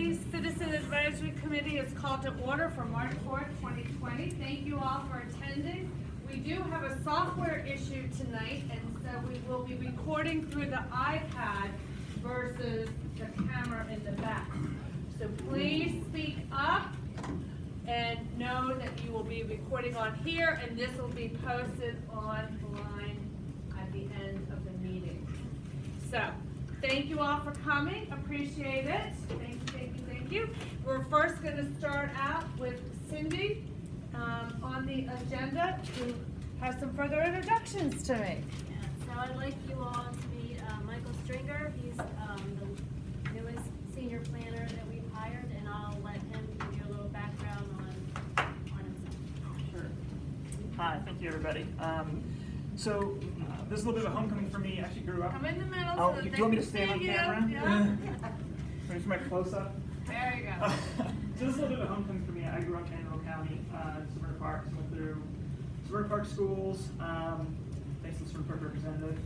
County Citizen Advisory Committee is called to order for March 4th, 2020. Thank you all for attending. We do have a software issue tonight, and so we will be recording through the iPad versus the camera in the back. So please speak up and know that you will be recording on here, and this will be posted online at the end of the meeting. So, thank you all for coming. Appreciate it. Thank you, thank you, thank you. We're first going to start out with Cindy on the agenda to have some further introductions to make. Yeah, so I'd like you all to meet Michael Stringer. He's the newest senior planner that we've hired, and I'll let him give you a little background on himself. Sure. Hi, thank you everybody. This is a little bit of a homecoming for me. I actually grew up. Come in the middle. Oh, so do they you want me to can stand on see you. camera? Yeah. Ready for my close-up? There you go. So this is a little bit of a homecoming for me. I grew up in Arundel County, Suburban Park. So went through Suburban Park schools. Thanks to the Suburban Park representative.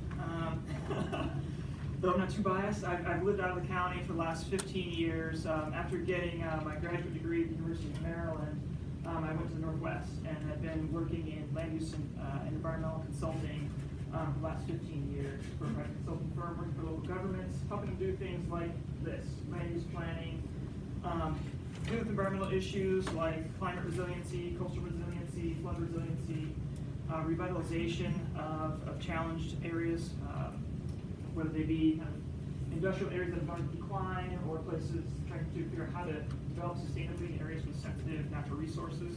Though I'm not too biased, I've lived out of the county for the last 15 years. After getting my graduate degree at the University of Maryland, I went to the Northwest and have been working in land use and environmental consulting for the last 15 years for a private consulting firm, working for local governments, helping them do things like this: land use planning, deal with environmental issues like climate resiliency, coastal resiliency, flood resiliency, revitalization of challenged areas, whether they be kind of industrial areas that have gone in decline or places trying to figure out how to develop sustainably in areas with sensitive natural resources.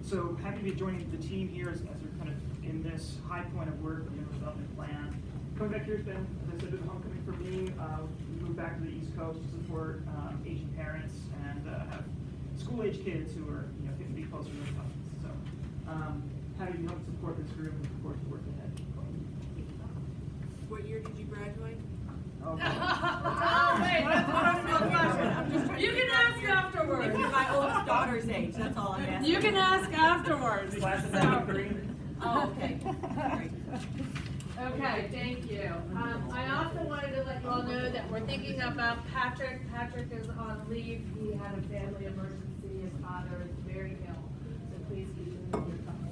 So happy to be joining the team here as we're kind of in this high point of work with the Redevelopment plan. Coming back here has been, as I said, a bit of homecoming for me. We moved back to the East Coast to support Asian parents and have school-age kids who are getting to be closer to their cousins. So happy to help support this group and of course to work ahead. What year did you graduate? Oh, wait, that's one of the questions. You can ask afterwards. It's my oldest daughter's age, that's all I'm asking. You can ask afterwards. Class of 93. Oh, okay. Great. Okay, thank you. I also wanted to let you all know that we're thinking about Patrick. Patrick is on leave. He had a family emergency. His father is very ill, so please keep him in your thoughts.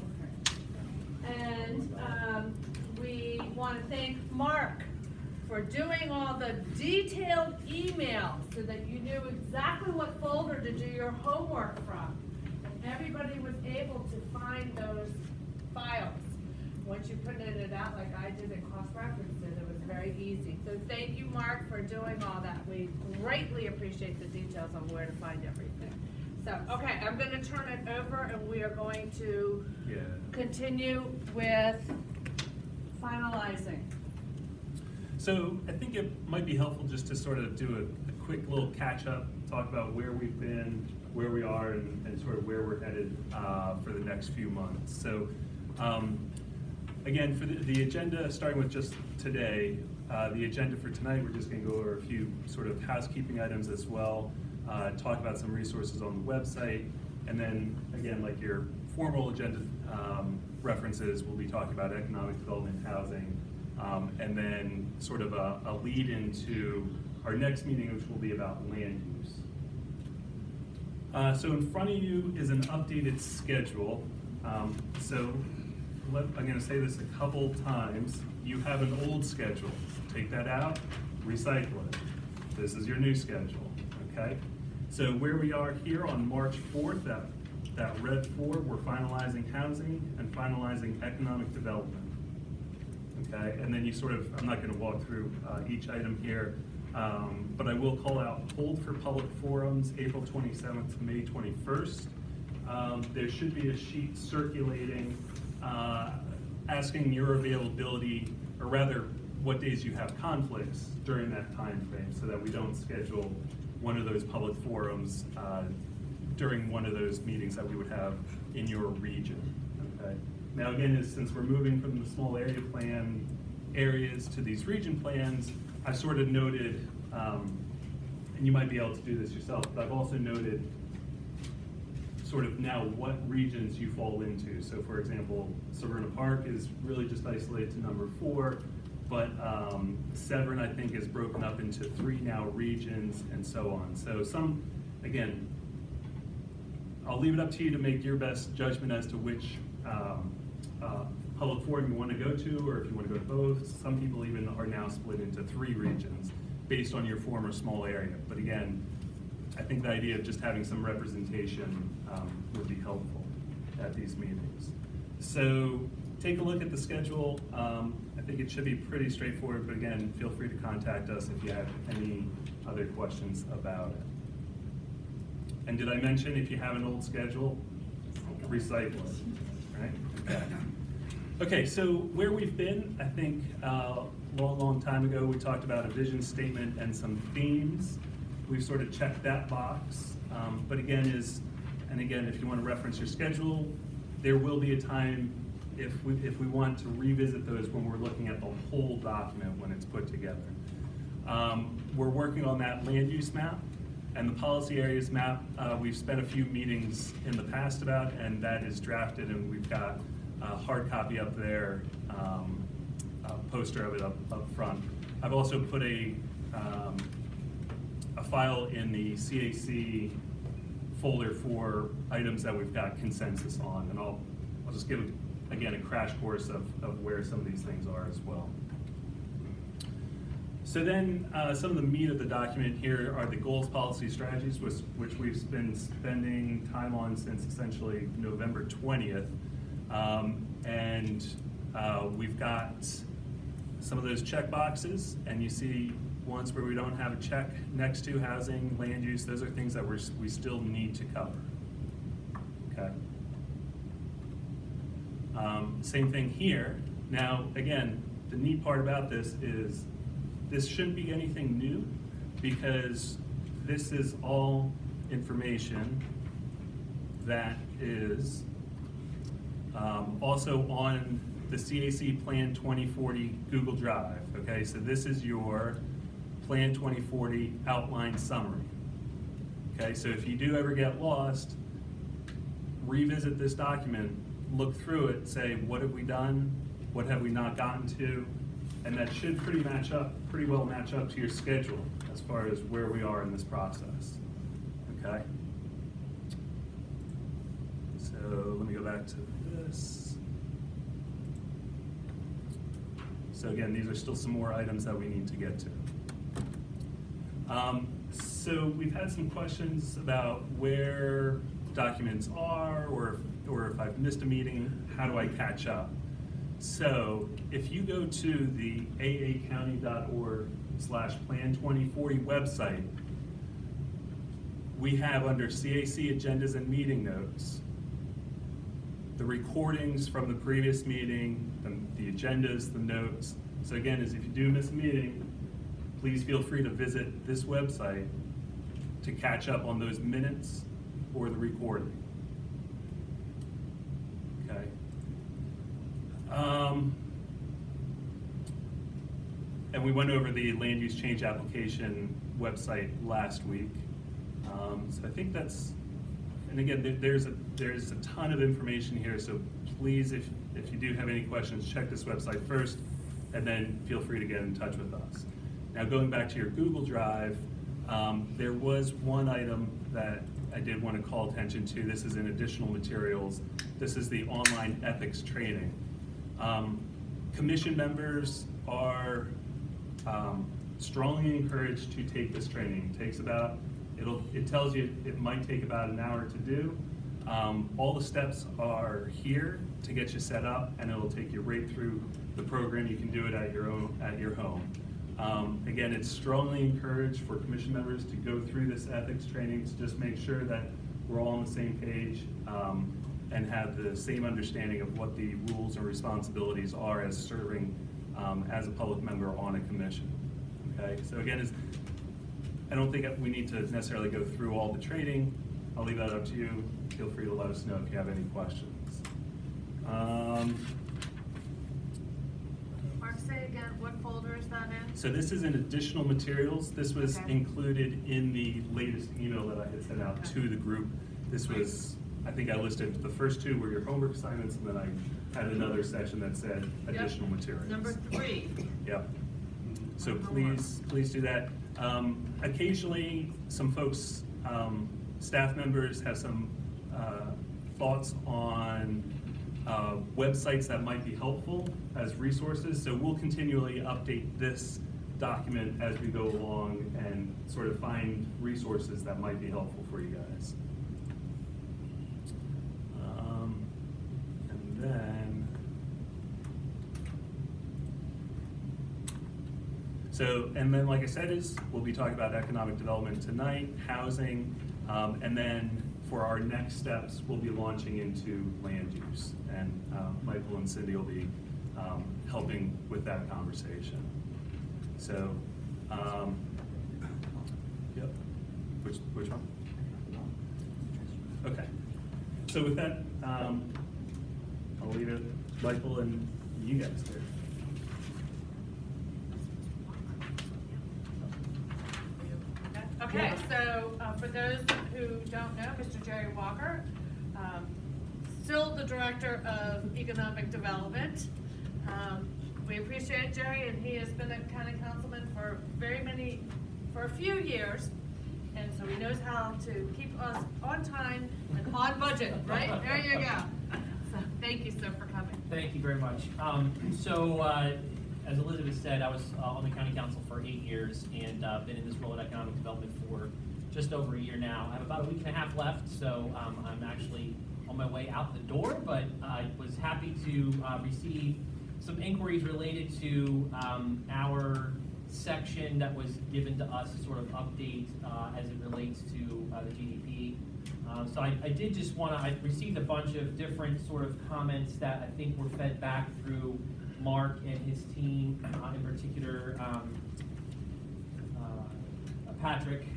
And we want to thank Mark for doing all the detailed emails so that you knew exactly what folder to do your homework from. And everybody was able to find those files. Once you printed it out like I did and cross-referenced it, it was very easy. So thank you, Mark, for doing all that. We greatly appreciate the details on where to find everything. So, okay, I'm going to turn it over and we are going to continue with finalizing. So I think it might be helpful just to sort of do a quick little catch-up, talk about where we've been, where we are, and sort of where we're headed for the next few months. So again, for the agenda, starting with just today, the agenda for tonight, we're just going to go over a few sort of housekeeping items as well, talk about some resources on the website, and then again, like your formal agenda references, we'll be talking about economic development, housing, and then sort of a lead into our next meeting, which will be about land use. So in front of you is an updated schedule. I'm going to say this a couple times. You have an old schedule. Take that out, recycle it. This is your new schedule, okay? So where we are here on March 4th, that red 4, we're finalizing housing and finalizing economic development. Okay, and then you sort of, I'm not going to walk through each item here, but I will call out hold for public forums, April 27th to May 21st. There should be a sheet circulating asking your availability, or rather what days you have conflicts during that time frame so that we don't schedule one of those public forums during one of those meetings that we would have in your region. Okay. Now again, since we're moving from the small area plan areas to these region plans, I've sort of noted, and you might be able to do this yourself, but I've also noted sort of now what regions you fall into. So for example, Severna Park is really just isolated to number 4. But Severn, I think, is broken up into 3 now regions and so on. So again, I'll leave it up to you to make your best judgment as to which public forum you want to go to, or if you want to go to both. Some people even are now split into 3 regions based on your former small area. But again, I think the idea of just having some representation would be helpful at these meetings. So take a look at the schedule. I think it should be pretty straightforward, but again, feel free to contact us if you have any other questions about it. And did I mention if you have an old schedule, recycle it, right? Okay. Okay, so where we've been, I think a long time ago, we talked about a vision statement and some themes. We've sort of checked that box, but again, if you want to reference your schedule, there will be a time if we want to revisit those when we're looking at the whole document when it's put together. We're working on that land use map and the policy areas map. We've spent a few meetings in the past about, and that is drafted, and we've got a hard copy up there, a poster of it up front. I've also put a file in the CAC folder for items that we've got consensus on, and I'll just give, again, a crash course of where some of these things are as well. So then some of the meat of the document here are the goals, policies, strategies, which we've been spending time on since essentially November 20th. We've got some of those check boxes, and you see ones where we don't have a check next to housing, land use. Those are things that we still need to cover. Okay. Same thing here. Now, again, the neat part about this is this shouldn't be anything new, because this is all information that is also on the CAC Plan 2040 Google Drive. Okay, so this is your Plan 2040 outline summary. Okay, so if you do ever get lost, revisit this document, look through it, say, what have we done? What have we not gotten to? And that should pretty well match up to your schedule as far as where we are in this process. Okay? So let me go back to this. So again, these are still some more items that we need to get to. So we've had some questions about where documents are, or if I've missed a meeting, how do I catch up? So if you go to the aacounty.org/plan2040 website, we have under CAC agendas and meeting notes the recordings from the previous meeting, the agendas, the notes. So again, if you do miss a meeting, please feel free to visit this website to catch up on those minutes or the recording. Okay. And we went over the land use change application website last week. So I think that's, and again, there's a ton of information here, so please, if you do have any questions, check this website first, and then feel free to get in touch with us. Now, going back to your Google Drive, there was one item that I did want to call attention to. This is in additional materials. This is the online ethics training. Commission members are strongly encouraged to take this training. It takes it tells you it might take about an hour to do. All the steps are here to get you set up, and it'll take you right through the program. You can do it at your home. Again, it's strongly encouraged for commission members to go through this ethics training to just make sure that we're all on the same page and have the same understanding of what the rules and responsibilities are as serving as a public member on a commission. Okay, so again, I don't think we need to necessarily go through all the training. I'll leave that up to you. Feel free to let us know if you have any questions. Mark, say again, what folder is that in? So this is in additional materials. This was Okay. included in the latest email that I had sent out to the group. This was I think I listed the first two were your homework assignments, and then I had another section that said additional materials. Number 3. Yep. So please do that. Occasionally, some folks, staff members have some thoughts on websites that might be helpful as resources. So we'll continually update this document as we go along and sort of find resources that might be helpful for you guys. And then, like I said, we'll be talking about economic development tonight, housing, and then for our next steps, we'll be launching into land use. And Michael and Cindy will be helping with that conversation. So, yep, which one? Okay, so with that, I'll leave it, Michael and you guys there. Okay, so for those who don't know, Mr. Jerry Walker, still the Director of Economic Development. We appreciate Jerry, and he has been a county councilman for a few years, and so he knows how to keep us on time and on budget, right? There you go. So thank you, sir, for coming. Thank you very much. As Elizabeth said, I was on the county council for 8 years and been in this role at economic development for just over a year now. I have about a week and a half left, so I'm actually on my way out the door, but I was happy to receive some inquiries related to our section that was given to us to sort of update as it relates to the GDP. So I did just want to, I received a bunch of different sort of comments that I think were fed back through Mark and his team, in particular Patrick,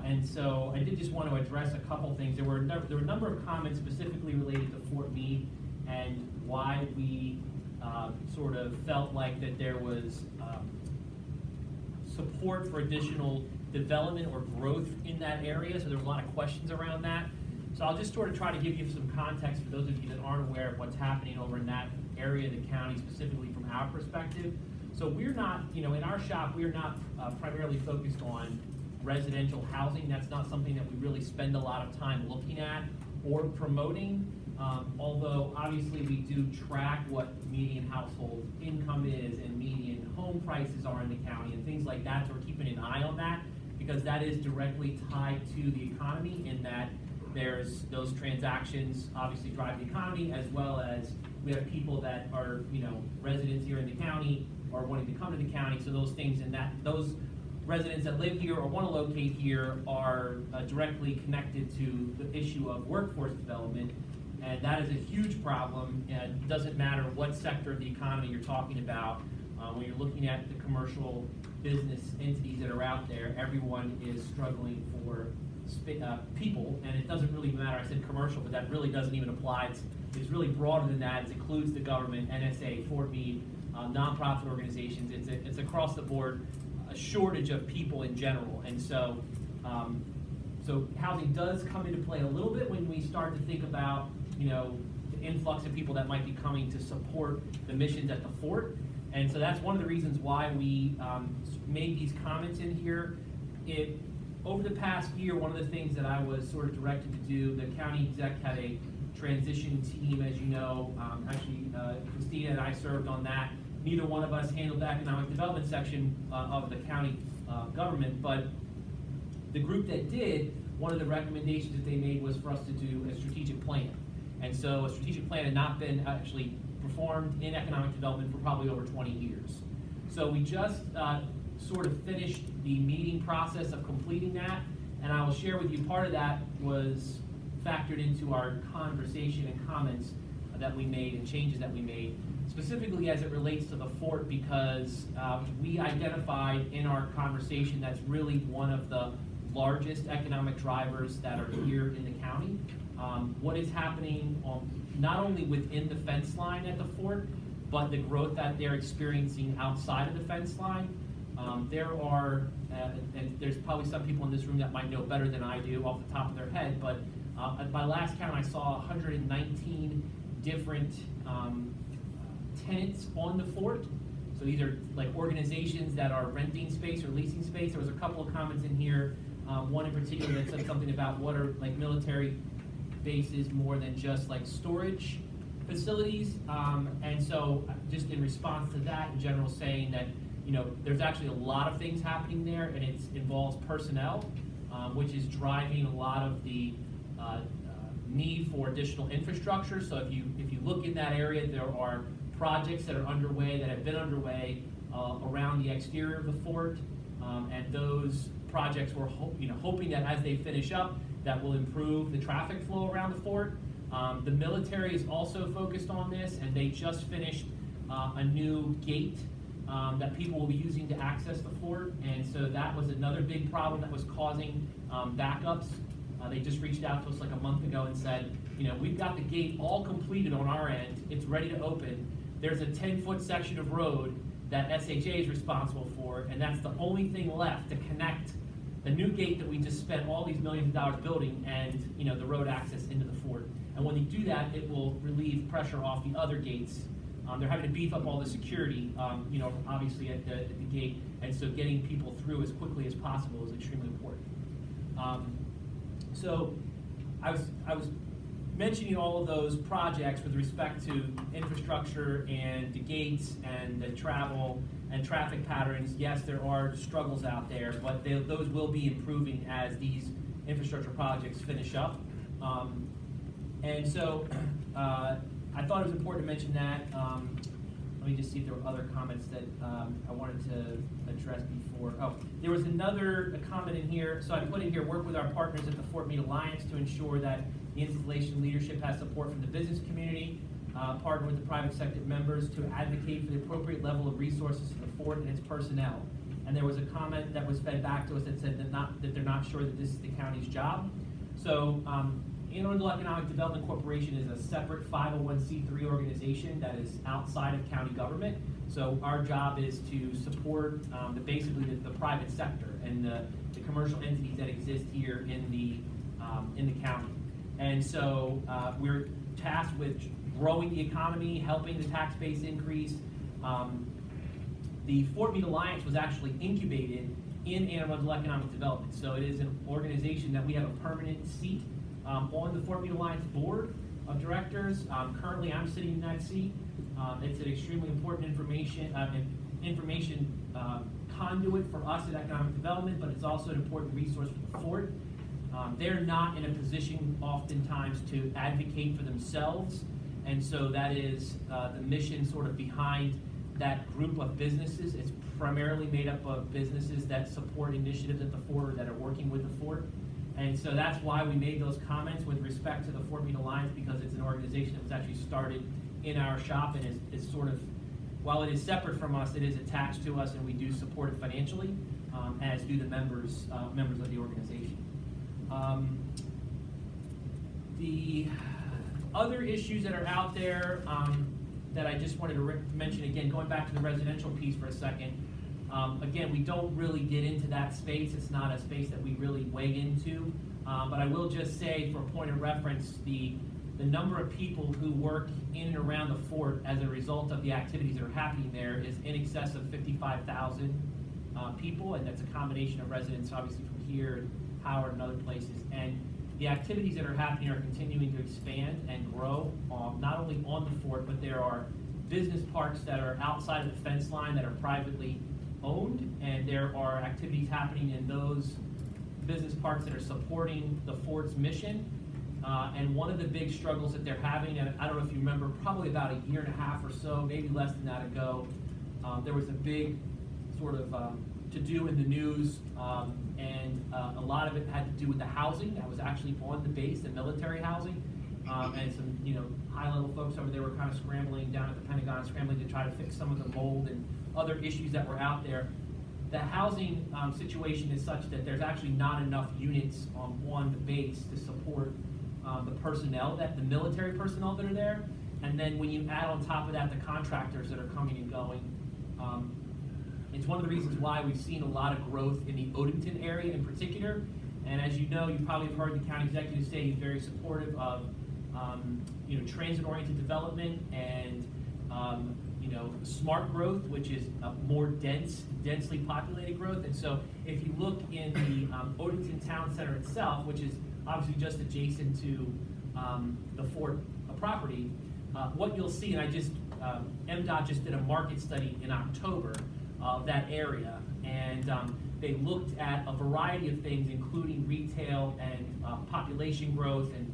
and so I did just want to address a couple things. There were a number of comments specifically related to Fort Meade and why we sort of felt like that there was support for additional development or growth in that area. So there were a lot of questions around that. So I'll just sort of try to give you some context for those of you that aren't aware of what's happening over in that area of the county, specifically from our perspective. So we're not, in our shop, we're not primarily focused on residential housing. That's not something that we really spend a lot of time looking at or promoting. Although obviously we do track what median household income is and median home prices are in the county and things like that. So we're keeping an eye on that because that is directly tied to the economy in that there's those transactions obviously drive the economy, as well as we have people that are, residents here in the county or wanting to come to the county. So those things and that those residents that live here or want to locate here are directly connected to the issue of workforce development. And that is a huge problem. And it doesn't matter what sector of the economy you're talking about. When you're looking at the commercial business entities that are out there, everyone is struggling for people, and it doesn't really matter. I said commercial, but that really doesn't even apply. It's really broader than that. It includes the government, NSA, Fort Meade, nonprofit organizations. It's across the board a shortage of people in general, and so housing does come into play a little bit when we start to think about the influx of people that might be coming to support the missions at the fort. And so that's one of the reasons why we made these comments in here. Over the past year, one of the things that I was sort of directed to do, the county exec had a transition team, as you know. Actually, Christina and I served on that. Neither one of us handled the economic development section of the county government, but the group that did, one of the recommendations that they made was for us to do a strategic plan. And so a strategic plan had not been actually performed in economic development for probably over 20 years. So we just sort of finished the meeting process of completing that, and I will share with you part of that was factored into our conversation and comments that we made and changes that we made, specifically as it relates to the fort, because we identified in our conversation that's really one of the largest economic drivers that are here in the county. What is happening not only within the fence line at the fort, but the growth that they're experiencing outside of the fence line. There are, and there's probably some people in this room that might know better than I do off the top of their head, but At my last count, I saw 119 different tenants on the fort. So these are like organizations that are renting space or leasing space. There was a couple of comments in here, one in particular that said something about what are like military bases more than just like storage facilities. And so just in response to that, in general, saying that, you know, there's actually a lot of things happening there, and it involves personnel, which is driving a lot of the need for additional infrastructure. So if you look in that area, there are projects that are underway, that have been underway around the exterior of the fort, and those projects we're hoping that as they finish up, that will improve the traffic flow around the fort. The military is also focused on this, and they just finished a new gate that people will be using to access the fort, and so that was another big problem that was causing backups. They just reached out to us like a month ago and said, you know, we've got the gate all completed on our end, it's ready to open. There's a 10-foot section of road that SHA is responsible for, and that's the only thing left to connect the new gate that we just spent all these millions of dollars building and, you know, the road access into the fort. And when you do that, it will relieve pressure off the other gates. They're having to beef up all the security, you know, obviously at the gate, and so getting people through as quickly as possible is extremely important. So I was mentioning all of those projects with respect to infrastructure and the gates and the travel and traffic patterns. Yes, there are struggles out there, but those will be improving as these infrastructure projects finish up. And so I thought it was important to mention that. Let me just see if there were other comments that I wanted to address before. Oh, there was another comment in here. So I put in here, work with our partners at the Fort Meade Alliance to ensure that the installation leadership has support from the business community, partner with the private sector members to advocate for the appropriate level of resources for the fort and its personnel. And there was a comment that was fed back to us that said that they're not sure that this is the county's job. So Arundel Economic Development Corporation is a separate 501c3 organization that is outside of county government. So our job is to support basically the private sector and the commercial entities that exist here in the county. And so we're tasked with growing the economy, helping the tax base increase. The Fort Meade Alliance was actually incubated in Arundel Economic Development. So it is an organization that we have a permanent seat on the Fort Meade Alliance Board of Directors. Currently, I'm sitting in that seat. It's an extremely important information conduit for us at Economic Development, but it's also an important resource for the fort. They're not in a position oftentimes to advocate for themselves, and so that is the mission sort of behind that group of businesses. It's primarily made up of businesses that support initiatives at the fort or that are working with the fort. And so that's why we made those comments with respect to the Fort Meade Alliance, because it's an organization that was actually started in our shop and is sort of, while it is separate from us, it is attached to us, and we do support it financially, as do the members of the organization. The other issues that are out there that I just wanted to mention, again, going back to the residential piece for a second, again, we don't really get into that space. It's not a space that we really weigh into, but I will just say, for a point of reference, the number of people who work in and around the fort as a result of the activities that are happening there is in excess of 55,000 people, and that's a combination of residents, obviously, from here, and Howard, and other places. And the activities that are happening are continuing to expand and grow, not only on the fort, but there are business parks that are outside of the fence line that are privately owned, and there are activities happening in those business parks that are supporting the fort's mission. And one of the big struggles that they're having, and I don't know if you remember, probably about a year and a half or so, maybe less than that ago, there was a big sort of to-do in the news, and a lot of it had to do with the housing that was actually on the base, the military housing, and some high-level folks over there were kind of scrambling down at the Pentagon, scrambling to try to fix some of the mold and other issues that were out there. The housing situation is such that there's actually not enough units on the base to support the personnel, the military personnel that are there. And then when you add on top of that the contractors that are coming and going, it's one of the reasons why we've seen a lot of growth in the Odenton area in particular. And as you know, you probably have heard the county executive say he's very supportive of, transit-oriented development and, smart growth, which is a more densely populated growth. And so if you look in the Odenton Town Center itself, which is obviously just adjacent to the Fort property, what you'll see, and MDOT just did a market study in October of that area, and they looked at a variety of things, including retail and population growth and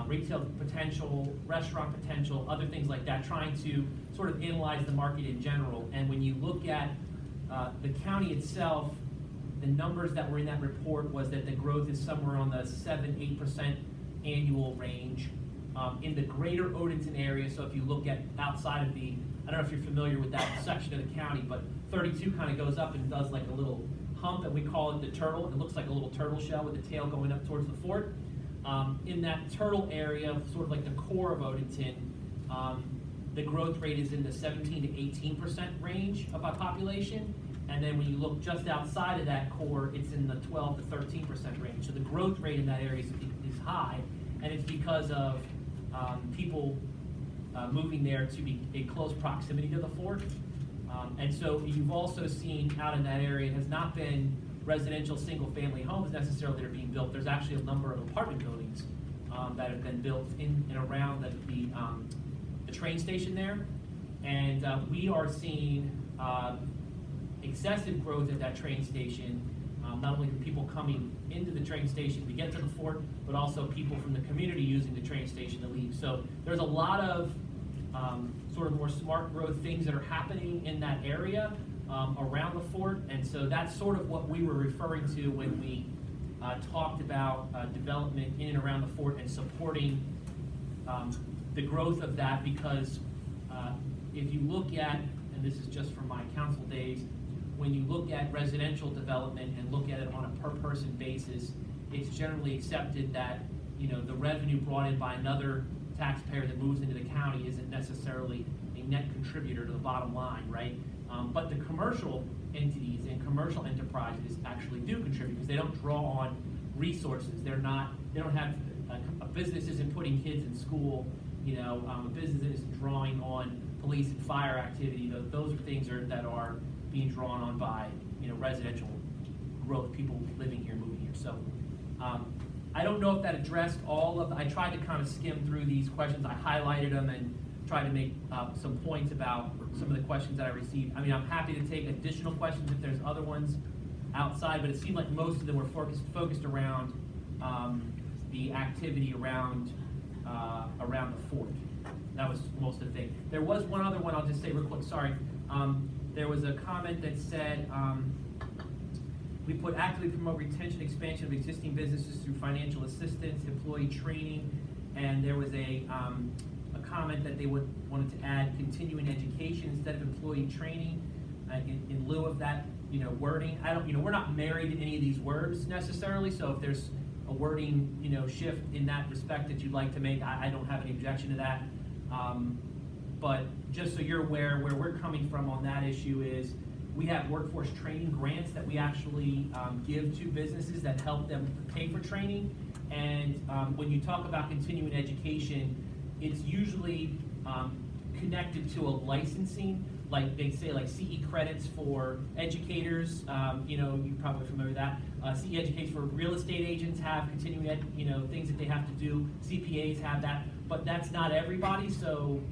retail potential, restaurant potential, other things like that, trying to sort of analyze the market in general. And when you look at the county itself, the numbers that were in that report was that the growth is somewhere on the 7-8% annual range. In the greater Odenton area, so if you look at outside of I don't know if you're familiar with that section of the county, but 32 kind of goes up and does like a little hump, and we call it the turtle. It looks like a little turtle shell with the tail going up towards the fort. In that turtle area, sort of like the core of Odenton, the growth rate is in the 17 to 18% range of our population. And then when you look just outside of that core, it's in the 12 to 13% range. So the growth rate in that area is high, and it's because of people moving there to be in close proximity to the fort. And so you've also seen out in that area, it has not been residential single-family homes necessarily that are being built. There's actually a number of apartment buildings that have been built in and around the train station there. And we are seeing excessive growth at that train station, not only from people coming into the train station to get to the fort, but also people from the community using the train station to leave. So there's a lot of sort of more smart growth things that are happening in that area around the fort. And so that's sort of what we were referring to when we talked about development in and around the fort and supporting the growth of that, because if you look at, and this is just from my council days, when you look at residential development and look at it on a per person basis, it's generally accepted that, the revenue brought in by another taxpayer that moves into the county isn't necessarily a net contributor to the bottom line, right? But the commercial entities and commercial enterprises actually do contribute because they don't draw on resources. They don't have, a business isn't putting kids in school, a business isn't drawing on police and fire activity. Those are things that are being drawn on by, residential growth, people living here, moving here. So I don't know if that addressed all of, I tried to kind of skim through these questions. I highlighted them and tried to make some points about some of the questions that I received. I mean, I'm happy to take additional questions if there's other ones outside, but it seemed like most of them were focused around the activity around the fort. That was most of the thing. There was one other one, I'll just say real quick, sorry. There was a comment that said, we put actively promote retention, expansion of existing businesses through financial assistance, employee training, and there was a comment that they wanted to add continuing education instead of employee training in lieu of that, wording. We're not married to any of these words necessarily, so if there's a wording, shift in that respect that you'd like to make, I don't have any objection to that. But just so you're aware, where we're coming from on that issue is we have workforce training grants that we actually give to businesses that help them pay for training. And when you talk about continuing education, it's usually connected to a licensing, like they say, like CE credits for educators. You're probably familiar with that. CE education for real estate agents have continuing ed, things that they have to do. CPAs have that, but that's not everybody. So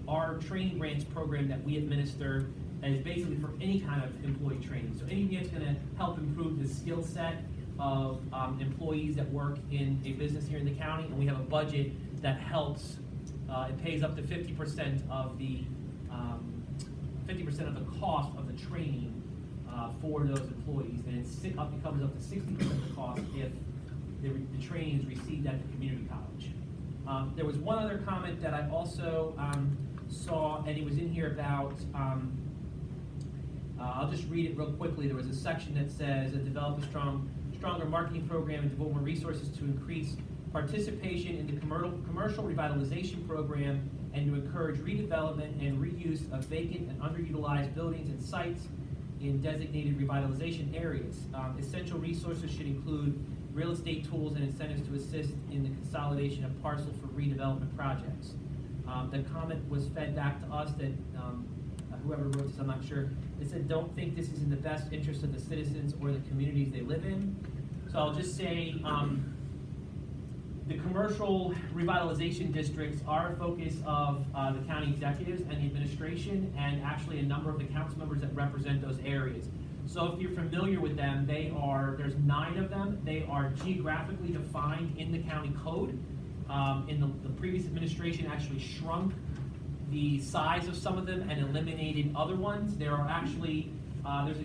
our training grants program that we administer is basically for any kind of employee training. So anything that's going to help improve the skill set of employees that work in a business here in the county, and we have a budget that helps. It pays up to 50% of the 50% of the cost of the training for those employees, and it comes up to 60% of the cost if the training is received at the community college. There was one other comment that I also saw, and it was in here about. I'll just read it real quickly. There was a section that says, develop a stronger marketing program and devote more resources to increase participation in the commercial revitalization program and to encourage redevelopment and reuse of vacant and underutilized buildings and sites in designated revitalization areas. Essential resources should include real estate tools and incentives to assist in the consolidation of parcel for redevelopment projects. The comment was fed back to us that, whoever wrote this, I'm not sure, they said, don't think this is in the best interest of the citizens or the communities they live in. So I'll just say, the commercial revitalization districts are a focus of the county executives and the administration, and actually a number of the council members that represent those areas. So if you're familiar with them, there's 9 of them. They are geographically defined in the county code. In the previous administration actually shrunk the size of some of them and eliminated other ones. There are actually, there's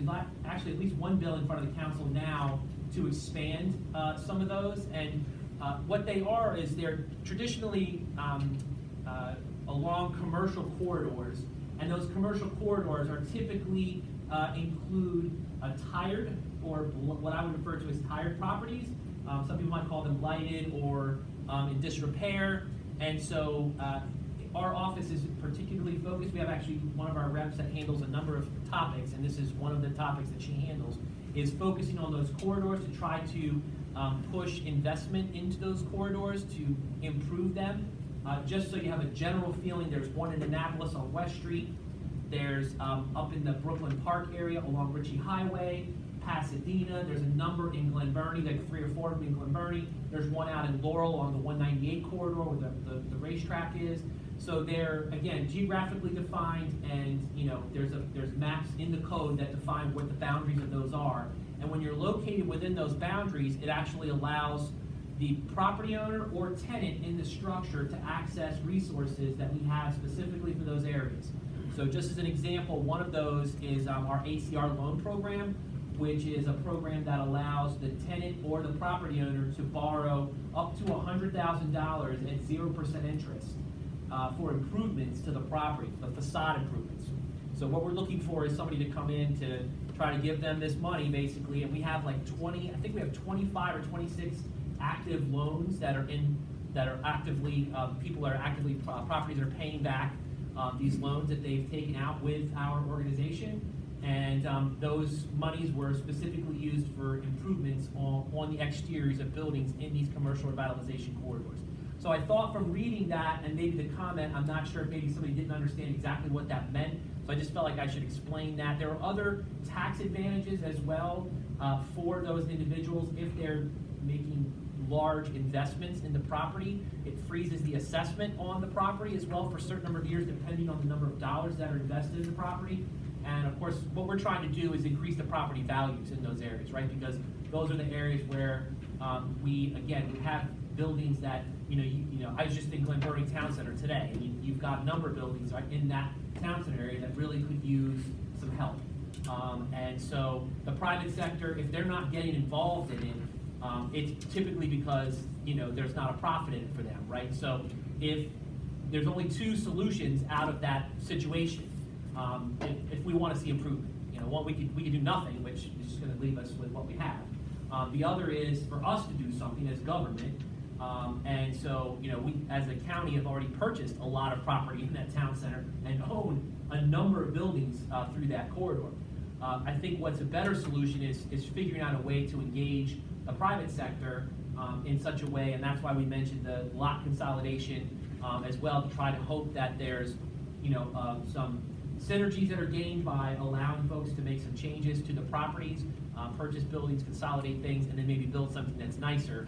actually at least one bill in front of the council now to expand some of those. And what they are is they're traditionally along commercial corridors, and those commercial corridors are typically include tired, or what I would refer to as tired properties. Some people might call them blighted or in disrepair. And so our office is particularly focused. We have actually one of our reps that handles a number of topics, and this is one of the topics that she handles, is focusing on those corridors to try to push investment into those corridors to improve them. Just so you have a general feeling, there's one in Annapolis on West Street. There's up in the Brooklyn Park area along Ritchie Highway, Pasadena. There's a number in Glen Burnie, like 3 or 4 of them in Glen Burnie. There's one out in Laurel on the 198 corridor where the racetrack is. So they're, again, geographically defined, and there's maps in the code that define what the boundaries of those are. And when you're located within those boundaries, it actually allows the property owner or tenant in the structure to access resources that we have specifically for those areas. So just as an example, one of those is our ACR loan program, which is a program that allows the tenant or the property owner to borrow up to $100,000 at 0% interest for improvements to the property, the facade improvements. So what we're looking for is somebody to come in to try to give them this money, basically, and we have like 20, I think we have 25 or 26 active loans that are actively, people are actively, properties are paying back these loans that they've taken out with our organization. And those monies were specifically used for improvements on the exteriors of buildings in these commercial revitalization corridors. So I thought from reading that and maybe the comment, I'm not sure if maybe somebody didn't understand exactly what that meant, so I just felt like I should explain that. There are other tax advantages as well for those individuals if they're making large investments in the property. It freezes the assessment on the property as well for a certain number of years, depending on the number of dollars that are invested in the property. And of course, what we're trying to do is increase the property values in those areas, right? Because those are the areas where we have buildings that, I was just in Glen Burnie Town Center today, and you've got a number of buildings right in that town center area that really could use some help. And so the private sector, if they're not getting involved in it, it's typically because, there's not a profit in it for them, right? So if there's only 2 solutions out of that situation, if we want to see improvement, one, we could do nothing, which is just going to leave us with what we have. The other is for us to do something as government. And so, we as a county have already purchased a lot of property in that town center and own a number of buildings through that corridor. I think what's a better solution is figuring out a way to engage the private sector in such a way, and that's why we mentioned the lot consolidation as well, to try to hope that there's some synergies that are gained by allowing folks to make some changes to the properties, purchase buildings, consolidate things, and then maybe build something that's nicer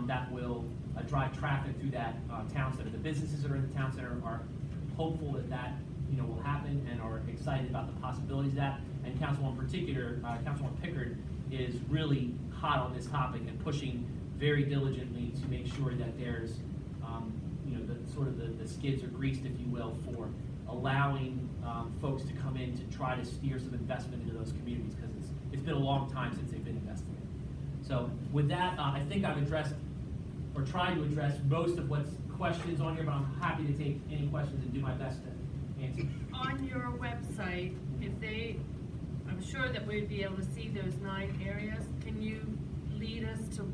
that will drive traffic through that town center. The businesses that are in the town center are hopeful that will happen and are excited about the possibilities of that. And Councilwoman Pickard is really hot on this topic and pushing very diligently to make sure that there's the skids are greased, if you will, for allowing folks to come in to try to steer some investment into those communities, because it's been a long time since they've been invested in. So with that, I think I've addressed or tried to address most of what's questions on here, but I'm happy to take any questions and do my best to answer. On your website, I'm sure that we'd be able to see those 9 areas. Can you lead us to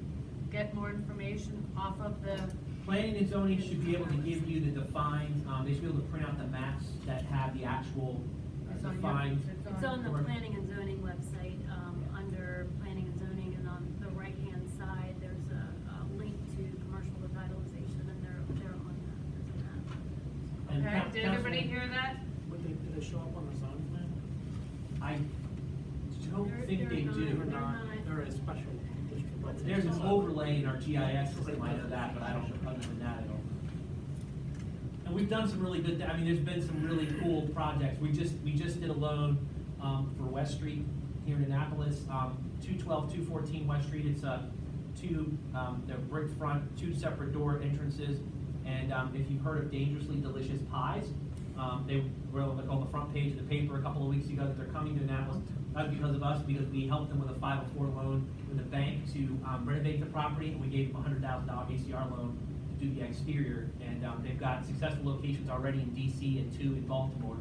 get more information off of the? Planning and zoning should be able to give you the defined, they should be able to print out the maps that have the actual defined. It's on the planning and zoning website, under planning and zoning, and on the right-hand side, there's Everybody hear that? Do they show up on the zone plan? I don't think they They're do. not. They're a special district. There's an overlay in our GIS system, I know that, but I don't, other than that, I don't. And we've done some really good, I mean, there's been some really cool projects. We just did a loan, for West Street here in Annapolis, 212, 214 West Street. It's they're brick front, two separate door entrances. And, if you've heard of Dangerously Delicious Pies, they were like on the front page of the paper a couple of weeks ago that they're coming to Annapolis. Not because of us, because we helped them with a 504 loan with a bank to renovate the property, and we gave them a $100,000 ACR loan to do the exterior. And they've got successful locations already in DC and 2 in Baltimore.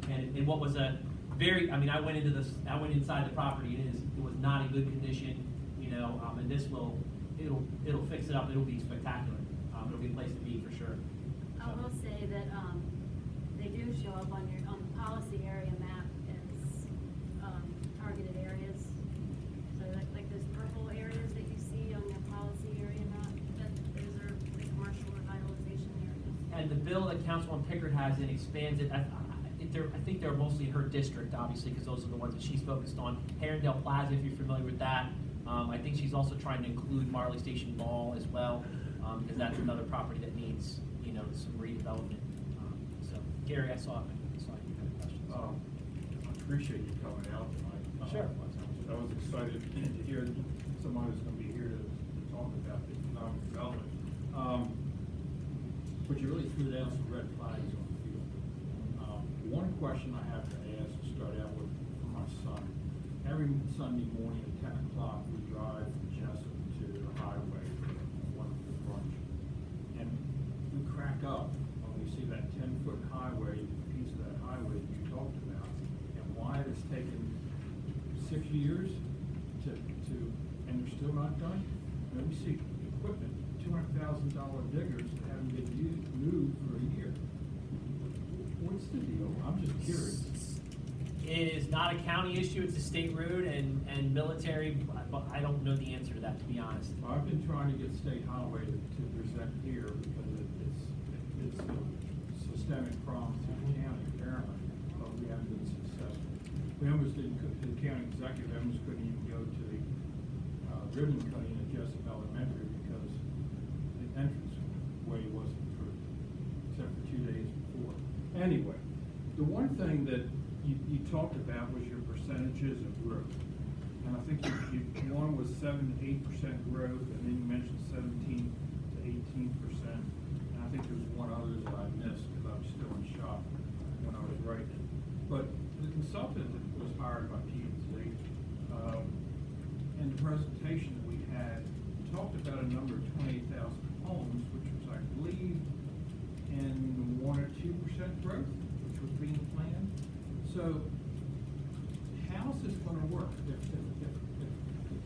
And in what was a very, I mean, I went inside the property. It was not in good condition, you know. And this it'll fix it up. It'll be spectacular. It'll be a place to be for sure. I will say that, they do show up on the policy area map as, targeted areas. So like those purple areas that you see on your policy area map, those are the commercial revitalization areas. And the bill that Councilwoman Pickard has in expands it. I think they're mostly in her district, obviously, because those are the ones that she's focused on. Arundel Plaza, if you're familiar with that. I think she's also trying to include Marley Station Mall as well, because that's another property that needs, you know, some redevelopment. So, Gary, I saw you had questions. I appreciate you coming out tonight. Sure. I was excited to hear that somebody was gonna be here to talk about the economic development. But you really threw down some red flags on the field. One question I have to ask to start out with for my son. Every Sunday morning at 10 o'clock, we drive from Jessup to the highway for a wonderful brunch. And we crack up when we see that 10-foot highway, piece of that highway that you talked about, and why it has taken 6 years and they're still not done. And we see equipment, $200,000 diggers that haven't been moved for a year. What's the deal? I'm just curious. It is not a county issue, it's a state road and military, but I don't know the answer to that, to be honest. I've been trying to get State Highway to present here because it's a systemic problem to the county apparently, but we haven't been successful. We almost didn't, the county executive almost couldn't even go to the ribbon cutting at Jessup Elementary because the entrance way wasn't approved, except for 2 days before. Anyway, the one thing that you talked about was your percentages of growth. And I think one was 7 to 8% growth, and then you mentioned 17 to 18%. And I think there was one other that I missed because I was still in shock when I was writing it. But the consultant that was hired by P&Z, in the presentation that we had, talked about a number of 28,000 homes, which was, I believe, in 1 or 2% growth, which was being planned. So, how's this gonna work? If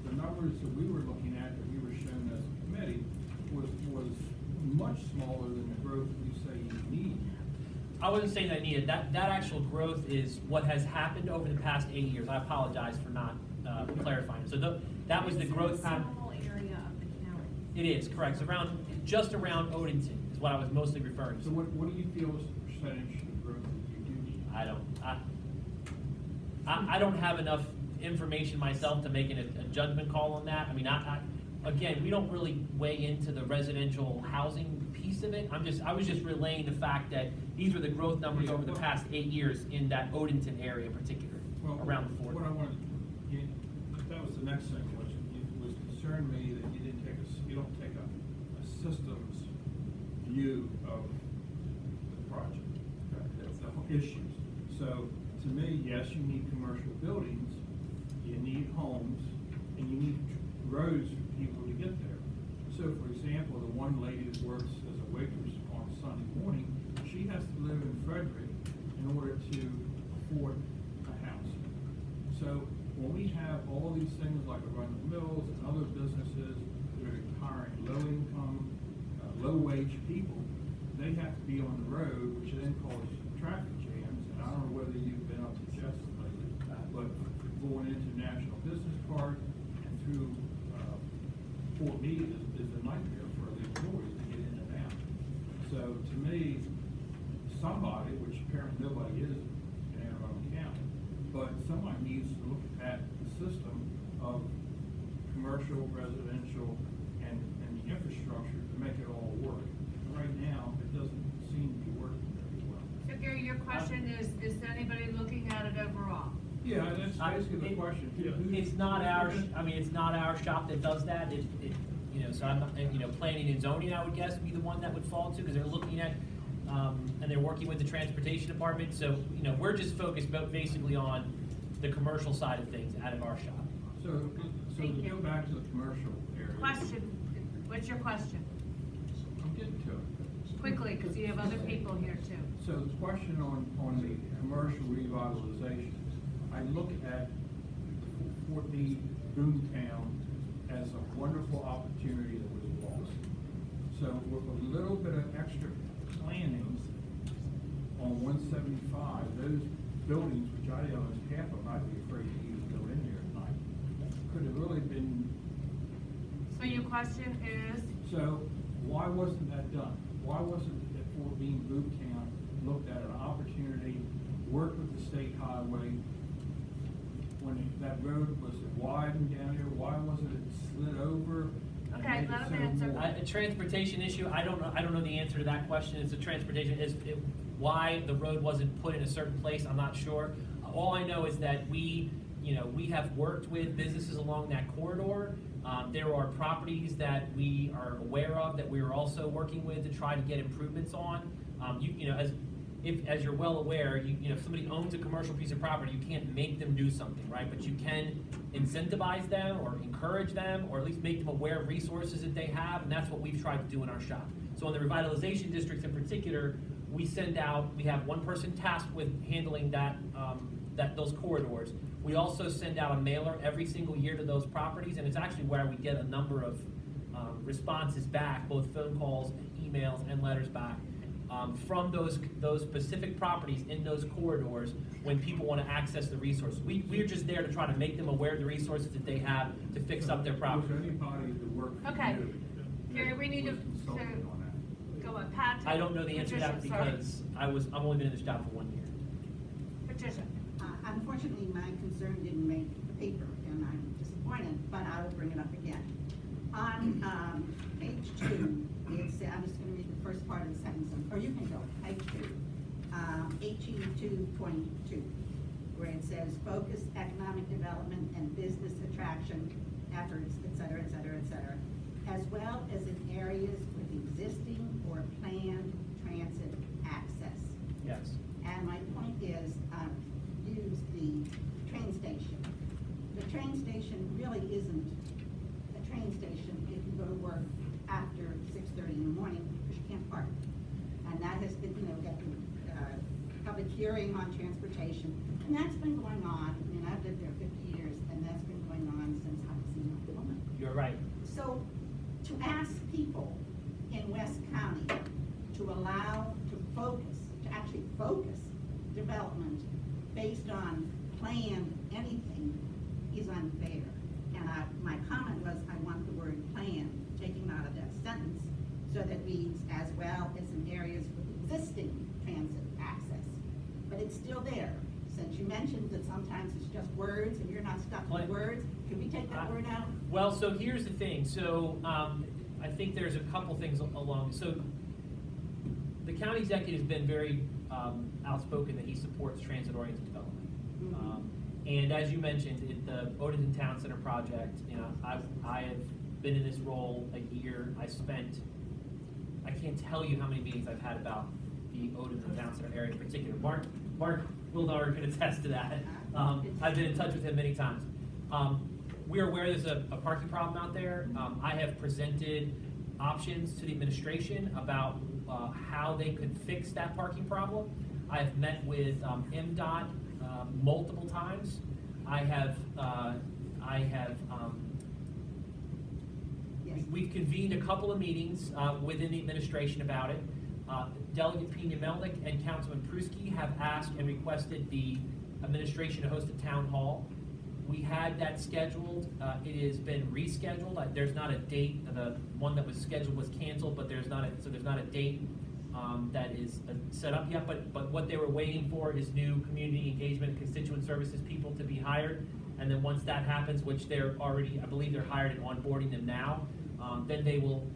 the numbers that we were looking at, that we were shown as a committee, was much smaller than the growth that you say you need. I wasn't saying that I needed, that actual growth is what has happened over the past 8 years. I apologize for not clarifying. So that was the growth pattern. It's a small area of the county. It is, correct. It's just around Odenton is what I was mostly referring So to. what do you feel is the percentage of growth that you do need? I don't have enough information myself to make a judgment call on that. I mean, again, we don't really weigh into the residential housing piece of it. I was just relaying the fact that these were the growth numbers over the past 8 years in that Odenton area in particular, around the fort. What I wanted, that was the next thing, was it concerned me that you don't take a systems view of the project, the issues. So, to me, yes, you need commercial buildings, you need homes, and you need roads for people to get there. So, for example, the one lady that works as a waitress on Sunday morning, she has to live in Frederick in order to afford a house. So, when we have all these things like Arundel Mills and other businesses that are hiring low-income, low-wage people, they have to be on the road, which then causes traffic jams. And I don't know whether you've been up to Jessup lately, but going into National Business Park and through Fort Meade is a nightmare for the employees to get in and out. So to me, somebody, which apparently nobody is in Anne Arundel County. But somebody needs to look at the system of commercial, residential, and the infrastructure to make it all work. And right now, it doesn't seem to be working very well. So Gary, your question is anybody looking at it overall? Yeah, that's basically the question. It's not our, it's not our shop that does that, so I'm, planning and zoning, I would guess, would be the one that would fall to, because they're looking at, and they're working with the transportation department, so, we're just focused basically on the commercial side of things out of our shop. So to go back to the commercial area. Question, what's your question? I'm getting to it. Quickly, because you have other people here too. So the question on the commercial revitalization, I look at the boomtown as a wonderful opportunity that was lost. So with a little bit of extra planning on 175, those buildings, which I own, half of them I'd be afraid to even go in there at night, could have really been. So your question is? So why wasn't that done? Why wasn't it for being boomtown looked at an opportunity, worked with the state highway? When that road was widened down here, why wasn't it slid over? and Okay, made it let him so answer. more- A transportation issue, I don't know the answer to that question. It's a transportation, why the road wasn't put in a certain place, I'm not sure. All I know is that we have worked with businesses along that corridor. There are properties that we are aware of that we are also working with to try to get improvements on. As you're well aware, if somebody owns a commercial piece of property, you can't make them do something, right? But you can incentivize them or encourage them, or at least make them aware of resources that they have, and that's what we've tried to do in our shop. So in the revitalization districts in particular, we have one person tasked with handling those corridors. We also send out a mailer every single year to those properties, and it's actually where we get a number of responses back, both phone calls, emails, and letters back. From those specific properties in those corridors when people want to access the resources. We're just there to try to make them aware of the resources that they have to fix up their property. Was anybody that worked for Okay. you? Gary, we need to was consulted on that? go on. Patrick? I don't know the answer to that Patricia, sorry. because I've only been in this job for 1 year. Patricia? Unfortunately, my concern didn't make the paper, and I'm disappointed, but I will bring it up again. On page 2, I'm just going to read the first part of the sentence, or you can go, page 2, HE 2.2, where it says, focus economic development and business attraction efforts, et cetera, et cetera, et cetera, as well as in areas with existing or planned transit access. Yes. And my point is, use the train station. The train station really isn't a train station if you go to work after 6:30 in the morning, because you can't park. And that has been, got the public hearing on transportation, and that's been going on. I mean, I've lived there 50 years, and that's been going on since I was in that woman. You're right. So, to ask people in West County to allow, to actually focus development based on planned anything is unfair. And my comment was, I want the word plan taken out of that sentence, so that reads as well as in areas with existing transit access. But it's still there. Since you mentioned that sometimes it's just words and you're not stuck with words, can we take that word out? Well, so here's the thing. So I think there's a couple things along. So the county executive has been very outspoken that he supports transit-oriented development. And as you mentioned, the Odenton Town Center project, I have been in this role a year. I can't tell you how many meetings I've had about the Odenton Town Center area in particular. Mark Wildauer can attest to that. I've been in touch with him many times. We're aware there's a parking problem out there. I have presented options to the administration about how they could fix that parking problem. I've met with MDOT multiple times. We've convened a couple of meetings within the administration about it. Delegate Pena-Melnick and Councilman Pruski have asked and requested the administration to host a town hall. We had that scheduled. It has been rescheduled. There's not a date. The one that was scheduled was canceled, but there's not a date that is set up yet, but what they were waiting for is new community engagement, constituent services people to be hired. And then once that happens, which they're already, I believe they're hired and onboarding them now, then they will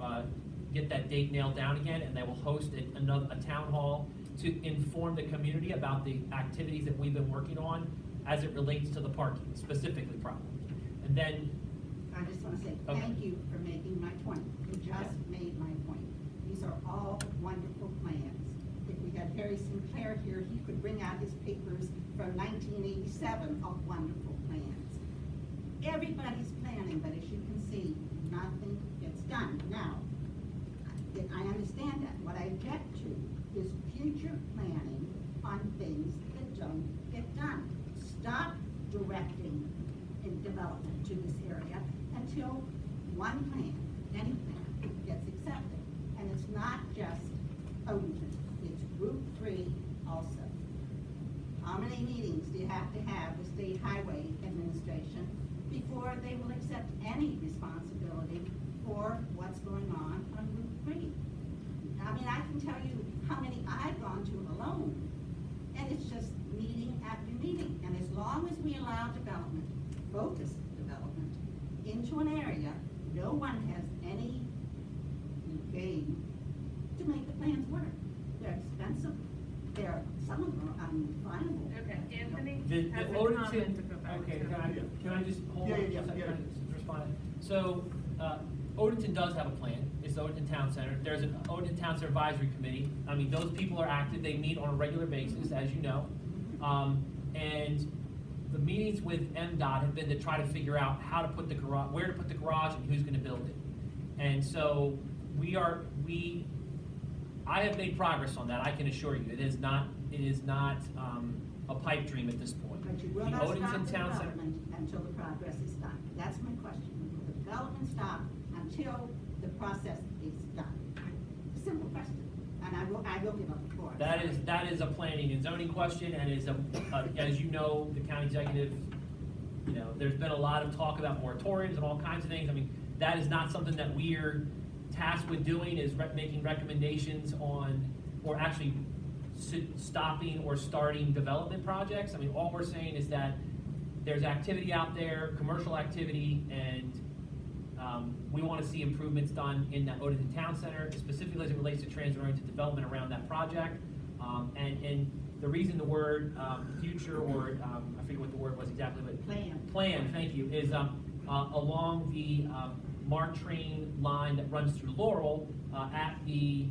get that date nailed down again, and they will host a town hall to inform the community about the activities that we've been working on as it relates to the parking, specifically problem. And then, I just wanna say Okay. thank you for making my point. You just made my point. These are all wonderful plans. If we had Harry Sinclair here, he could bring out his papers from 1987 of wonderful plans. Everybody's planning, but as you can see, nothing gets done. Now, I understand that. What I object to is future planning on things that don't get done. Stop directing in development to this area until one plan, any plan, gets accepted. And it's not just Odenton, it's Route 3 also. How many meetings do you have to have with State Highway Administration before they will accept any responsibility for what's going on Route 3? I mean, I can tell you how many I've gone to alone, and it's just meeting after meeting. And as long as we allow development, focused development, into an area, no one has any gain to make the plans work. They're expensive, some of them are undefinable. Okay, Anthony the has a Odenton, comment to go back okay, to. can I just hold on? Yeah, a second? yeah. Can I just respond? So, Odenton does have a plan. It's the Odenton Town Center. There's an Odenton Town Center Advisory Committee. I mean, those people are active. They meet on a regular basis, as you know. And the meetings with MDOT have been to try to figure out how to put the garage, where to put the garage, and who's gonna build it. And so I have made progress on that, I can assure you. It is not a pipe dream at this point. But you will The not stop Odenton the Town Center- development until the progress is done. That's my question. Will the development stop until the process is done? Simple question, and I will give up before. That is a planning and zoning question, and is as you know, the county executive, you know, there's been a lot of talk about moratoriums and all kinds of things. I mean, that is not something that we're tasked with doing, is making recommendations on, or actually stopping or starting development projects. I mean, all we're saying is that there's activity out there, commercial activity, and we want to see improvements done in that Odenton Town Center, specifically as it relates to TransitOriented Development around that project. And the reason the word future, or I forget what the word was exactly, but plan, thank you, is along the MARC train line that runs through Laurel at the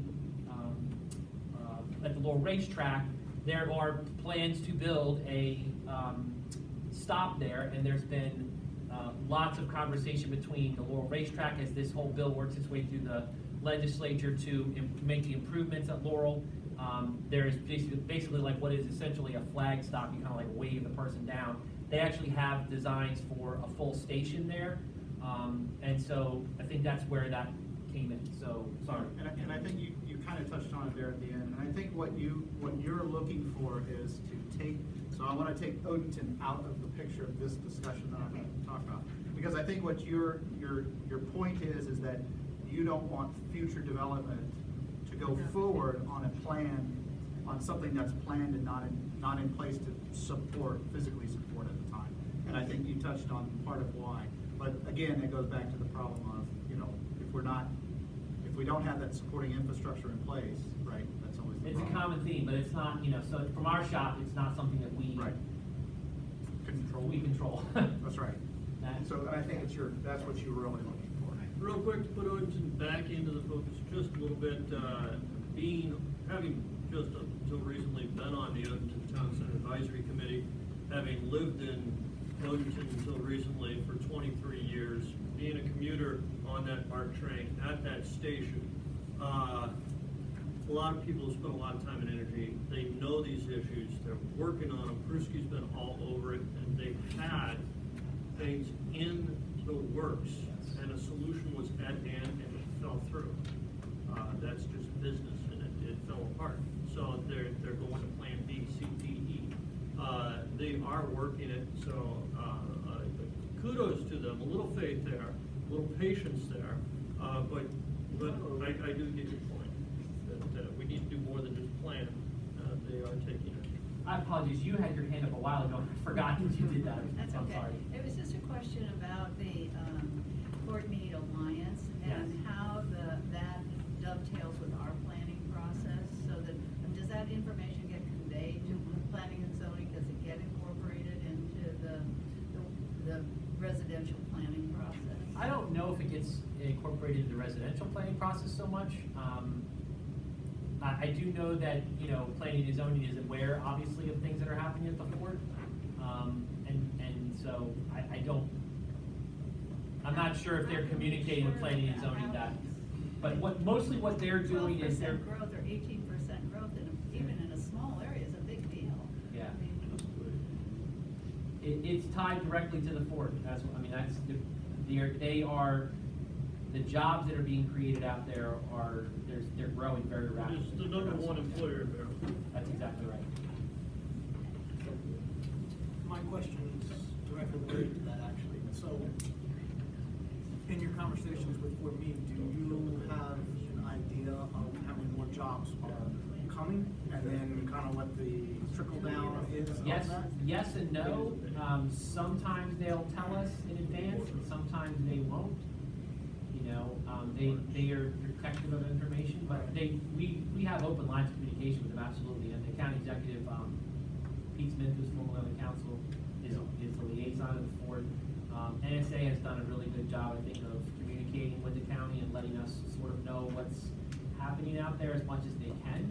Laurel racetrack. There are plans to build a stop there, and there's been lots of conversation between the Laurel racetrack as this whole bill works its way through the legislature to make the improvements at Laurel. There's basically like what is essentially a flag stop. You kind of like wave the person down. They actually have designs for a full station there. And so I think that's where that came in, so, sorry. And I think you kind of touched on it there at the end, and I think what you're looking for is to take, so I want to take Odenton out of the picture of this discussion that I'm going to talk about. Because I think what your point is that you don't want future development to go forward on a plan, on something that's planned and not in place to physically support at the time. And I think you touched on part of why. But again, it goes back to the problem of, you know, if we don't have that supporting infrastructure in place, right, that's always the It's problem. a common theme, but it's not, you know, so from our shop, it's not something that we. Right. Control. We control. That's right. That- So I think that's what you were really looking for. Real quick, to put Odenton back into the focus just a little bit, having just until recently been on the Odenton Town Center Advisory Committee, having lived in Odenton until recently for 23 years, being a commuter on that BART train at that station, a lot of people have spent a lot of time and energy. They know these issues. They're working on them. Pruski's been all over it, and they've had things in the works, and a solution was at hand, and it fell through. That's just business, and it fell apart. So they're going to plan B, C, D, E. They are working it, so kudos to them. A little faith there, a little patience there, but I do get your point that we need to do more than just plan, they are taking it. I apologize, you had your hand up a while ago, I forgot that you did that. That's I'm okay. sorry. It was just a question about the Fort Meade Alliance and Yes. how that dovetails with our planning process, so that, does that information get conveyed to planning and zoning? Does it get incorporated into the residential planning process? I don't know if it gets incorporated into the residential planning process so much. I do know that, you know, planning and zoning is aware, obviously, of things that are happening at the fort. And so I'm not sure if they're communicating with planning and zoning that. But mostly what they're doing is they're. 12% growth or 18% growth even in a small area is a big deal. Yeah. I mean, It's tied directly to the fort, that's the jobs that are being created out there they're growing very rapidly. It's the number one employer in Maryland. That's exactly right. My question is directly related to that, actually. So, in your conversations with Fort Meade, do you have an idea of how many more jobs are coming? And then kind of what the trickle down is of that? Yes and no. Sometimes they'll tell us in advance, and sometimes they won't. You know, they are protective of information, but we have open lines of communication with them, absolutely. And the county executive, Pete Smith, who's formerly on the council, is the liaison of the fort. NSA has done a really good job, I think, of communicating with the county and letting us sort of know what's happening out there as much as they can.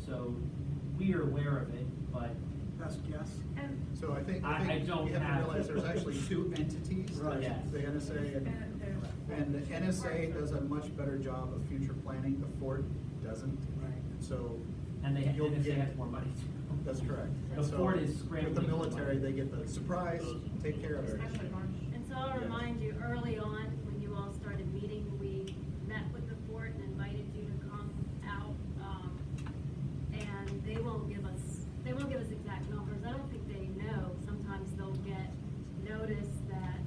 So we are aware of it, but Best guess? So I think I don't you have have- to realize there's actually two entities, Right. Yes. the NSA and the NSA does a much better job of future planning, the Fort doesn't. Right. So. and you'll NSA get- has more money too. That's correct. The And so Fort is scrambling with the for military, money. they get the surprise, take care of it. And so I'll remind you, early on, when you all started meeting, we met with the fort and invited you to come out. And they won't give us exact numbers. I don't think they know. Sometimes they'll get notice that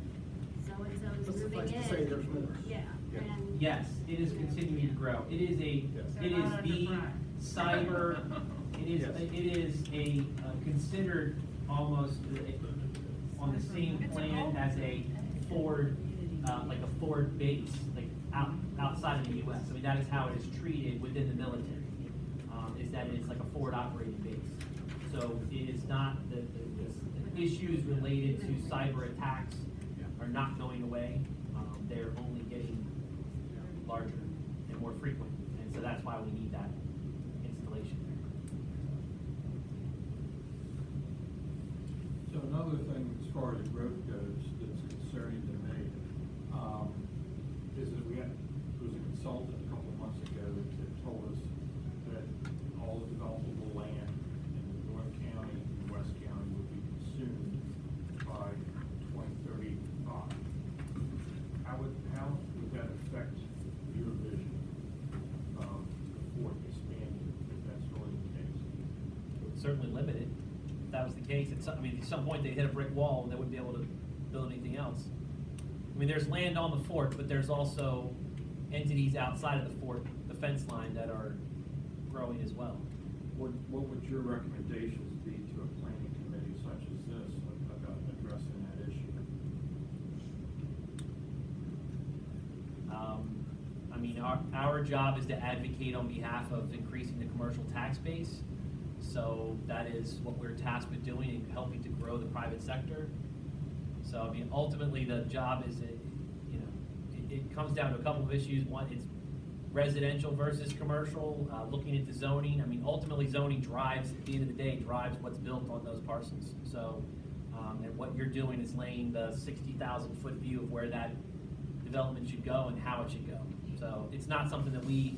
so-and-so But is moving in. suffice to say, there's more. Yeah, Yeah. and. Yes, it is continuing to grow. It is the cyber, it is a considered almost on the same plan as a Ford, like a Ford base, like outside of the US. I mean, that is how it is treated within the military, is that it's like a Ford operating base. So it is not, the issues related to cyber attacks are not going away. They're only getting larger and more frequent, and so that's why we need that installation there. So another thing, as far as growth goes, that's concerning to me, is that there was a consultant a couple of months ago that told us that all the developable land in North County and West County would be consumed by 2035. How would that affect your vision of the fort expanding, if that's really the case? It would certainly limit it. If that was the case, at some point they hit a brick wall and they wouldn't be able to build anything else. I mean, there's land on the fort, but there's also entities outside of the fort, the fence line, that are growing as well. What would your recommendations be to a planning committee such as this about addressing that issue? I mean, our job is to advocate on behalf of increasing the commercial tax base. So that is what we're tasked with doing, and helping to grow the private sector. So, I mean, ultimately, the job is, it comes down to a couple of issues. One, it's residential versus commercial, looking into zoning. I mean, ultimately, zoning drives, at the end of the day, drives what's built on those parcels. So, and what you're doing is laying the 60,000-foot view of where that development should go and how it should go. So it's not something that we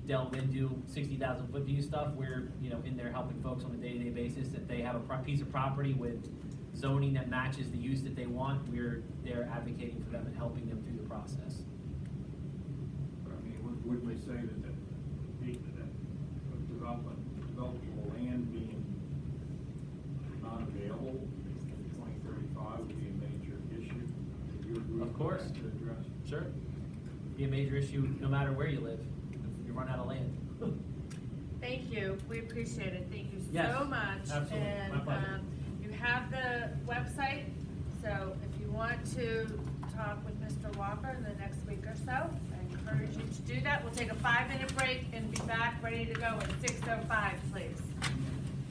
delve into 60,000-foot view stuff. We're, in there helping folks on a day-to-day basis. If they have a piece of property with zoning that matches the use that they want, we're there advocating for them and helping them through the process. But I mean, wouldn't we say that developable land being not available in 2035 would be a major issue that your group Of course. would have to address? Sure. Be a major issue no matter where you live, if you run out of land. Thank you, we appreciate it, thank you Yes, so much. absolutely. And, My pleasure. you have the website, so if you want to talk with Mr. Walker in the next week or so, I encourage you to do that. We'll take a 5-minute break and be back ready to go at 6:05, please.